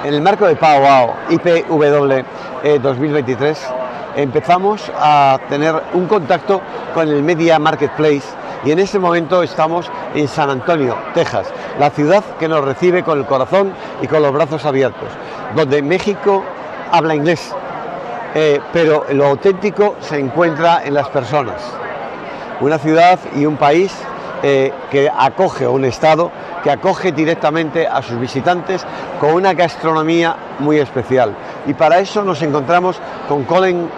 En el marco de Powwow IPW 2023 empezamos a tener un contacto con el Media Marketplace y en este momento estamos en San Antonio, Texas, la ciudad que nos recibe con el corazón y con los brazos abiertos, donde México habla inglés, pero lo auténtico se encuentra en las personas. Una ciudad y un país que acoge, un estado que acoge directamente a sus visitantes con una gastronomía muy especial. Y para eso nos encontramos con Collen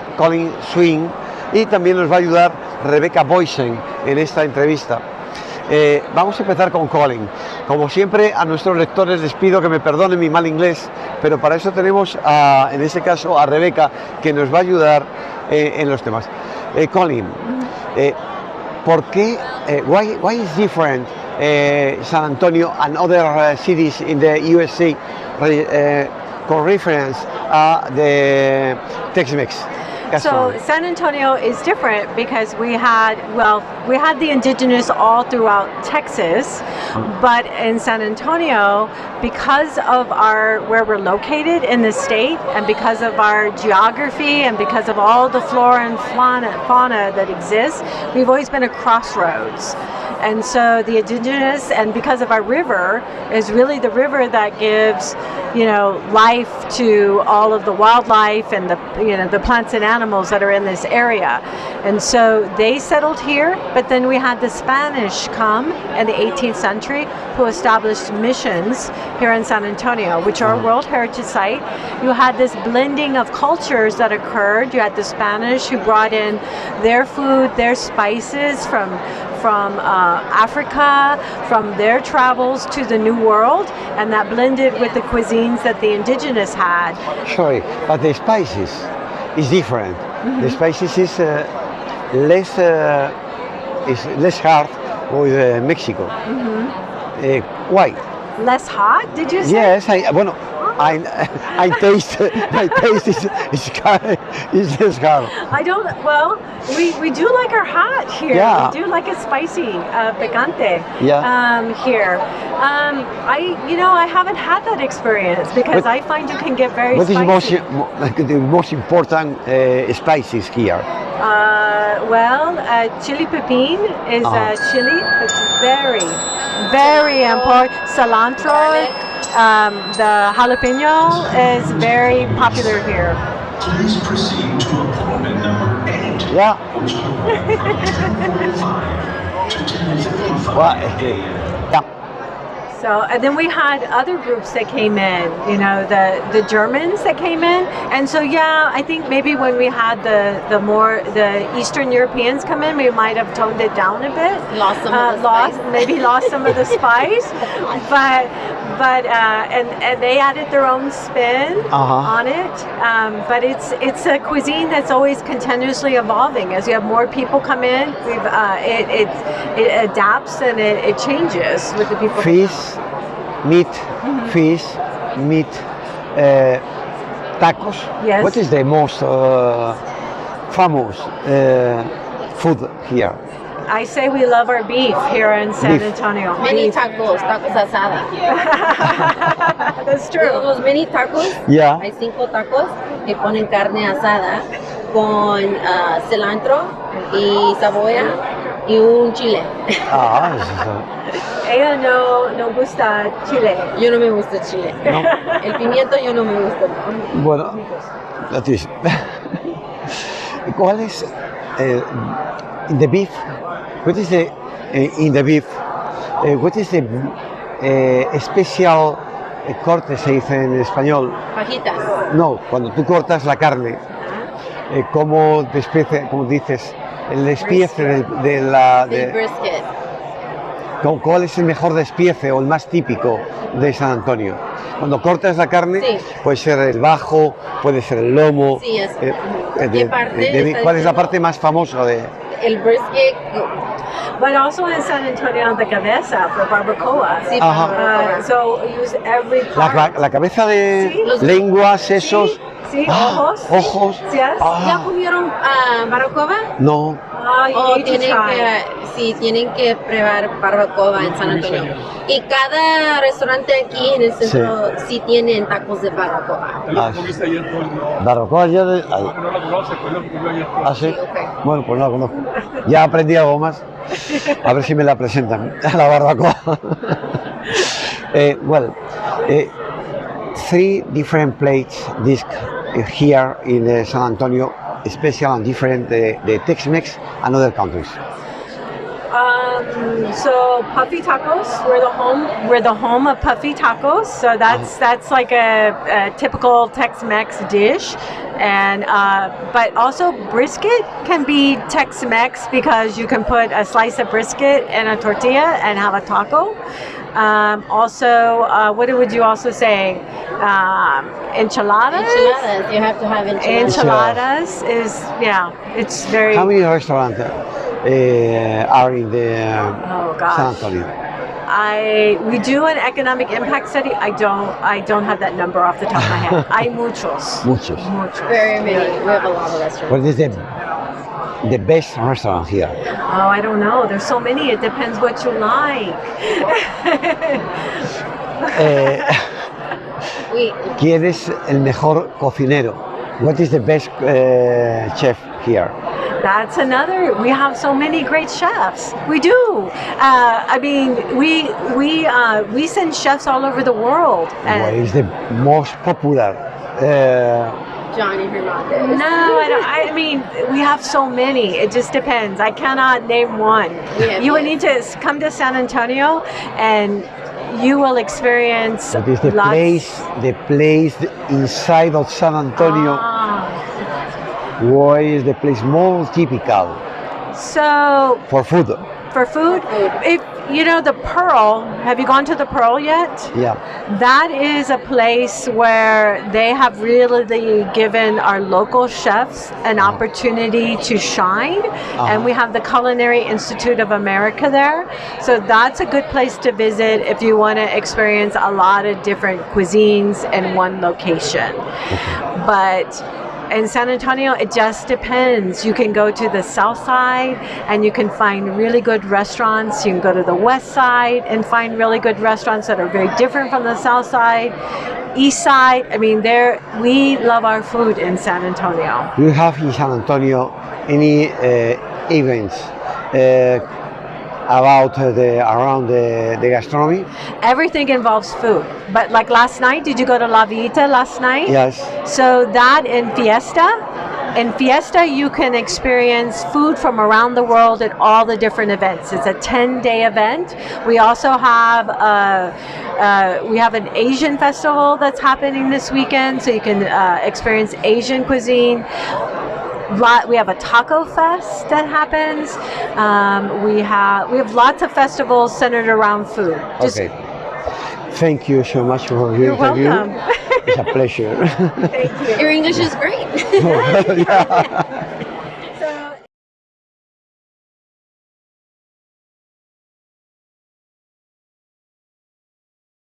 Swain y también nos va a ayudar Rebeca Boysen en esta entrevista. Vamos a empezar con Collen. Como siempre, a nuestros lectores les pido que me perdonen mi mal inglés, pero para eso tenemos, en este caso, a Rebeca, que nos va a ayudar en los temas. Collen, ¿por qué? Why is different San Antonio and other cities in the USA con reference the Tex-Mex? So San Antonio is different because we had the indigenous all throughout Texas, but in San Antonio, because of where we're located in the state and because of our geography and because of all the flora and fauna that exists, we've always been a crossroads. And so the indigenous, and because of our river, is really the river that gives, life to all of the wildlife and the plants and animals that are in this area. And so they settled here, but then we had the Spanish come in the 18th century who established missions here in San Antonio, which are a World Heritage Site. You had this blending of cultures that occurred. You had the Spanish who brought in their food, their spices from Africa, from their travels to the New World, and that blended with the cuisines that the indigenous had. Sorry, but the spices is different. The spices is less hard with Mexico. Why? Less hot? Did you say? Yes, I taste. My taste is less hard. Well, we do like our hot here. Yeah. We do like a spicy, picante. Yeah. Here. I haven't had that experience because I find you can get very spicy. What is the most important spices here? Chili pepin is a chili. It's very, very important. Cilantro. The jalapeno is very popular here. Please proceed to appointment number 8. Yeah. So, and then we had other groups that came in, the Germans that came in. And so, I think maybe when we had the Eastern Europeans come in, we might have toned it down a bit. Lost some of the spice. But they added their own spin on it. But it's a cuisine that's always continuously evolving. As you have more people come in, it adapts and it changes with the people. Fish, meat, tacos. Yes. What is the most famous food here? I say we love our beef here in San Antonio. Many tacos asada. That's true. Los mini tacos. Yeah. Hay 5 tacos que ponen carne asada con cilantro y cebolla y un chile. Ella no gusta chile. Yo no me gusta chile. No. El pimiento yo no me gusta. Bueno, that is. ¿Cuál es in the beef? What is the in the beef? What is the special corte se dice en español? Fajitas. No, cuando tú cortas la carne, ¿cómo dices? El despiece El brisket. ¿Cuál es el mejor despiece o el más típico de San Antonio? Cuando cortas la carne, puede ser el bajo, puede ser el lomo. Sí, es. ¿Cuál es la parte más famosa de? El brisket. But also in San Antonio, the cabeza for barbacoa. Sí, so we use every part. La cabeza de lengua, sesos. Sí, ojos. Ojos. Yes. ¿Ya comieron barbacoa? No. Oh, you O need to try. tienen que probar barbacoa en San Antonio. Y cada restaurante aquí en el centro sí tienen tacos de barbacoa. Barbacoa ya de... ahí. ¿Ah, sí? Bueno, pues no la conozco. Ya aprendí algo más. A ver si me la presentan, la barbacoa. Well, 3 different plates disc here in San Antonio, special and different the Tex-Mex and other countries. So puffy tacos, we're the home of puffy tacos. So that's like a typical Tex-Mex dish, and but also brisket can be Tex-Mex because you can put a slice of brisket in a tortilla and have a taco. What would you also say? Enchiladas. Enchiladas, you have to have enchiladas. Enchiladas is it's very. How many restaurants are in the San Antonio? We do an economic impact study. I don't have that number off the top of my head. Hay muchos. Muchos. Very many. We have a lot of restaurants. What is the best restaurant here? Oh, I don't know. There's so many. It depends what you like. ¿Quién es el mejor cocinero? What is the best chef here? That's another. We have so many great chefs. We do. I mean, we send chefs all over the world. What is the most popular? Johnny Hernandez. No, I mean, we have so many. It just depends. I cannot name one. You would need to come to San Antonio, and you will experience. What is the place inside of San Antonio? What is the place more typical? So for food. For food, if you know the Pearl, have you gone to the Pearl yet? Yeah. That is a place where they have really given our local chefs an opportunity to shine, and we have the Culinary Institute of America there. So that's a good place to visit if you want to experience a lot of different cuisines in one location. But in San Antonio, it just depends. You can go to the south side and you can find really good restaurants. You can go to the west side and find really good restaurants that are very different from the south side. East side, I mean, we love our food in San Antonio. Do you have in San Antonio any events about around the gastronomy? Everything involves food. But like last night, did you go to La Vita last night? Yes. So that in Fiesta, you can experience food from around the world at all the different events. It's a 10-day event. We also have an Asian festival that's happening this weekend, so you can experience Asian cuisine. We have a taco fest that happens. We have lots of festivals centered around food. Okay. Thank you so much for your interview. Welcome. It's a pleasure. Thank you. Your English is great. Yeah.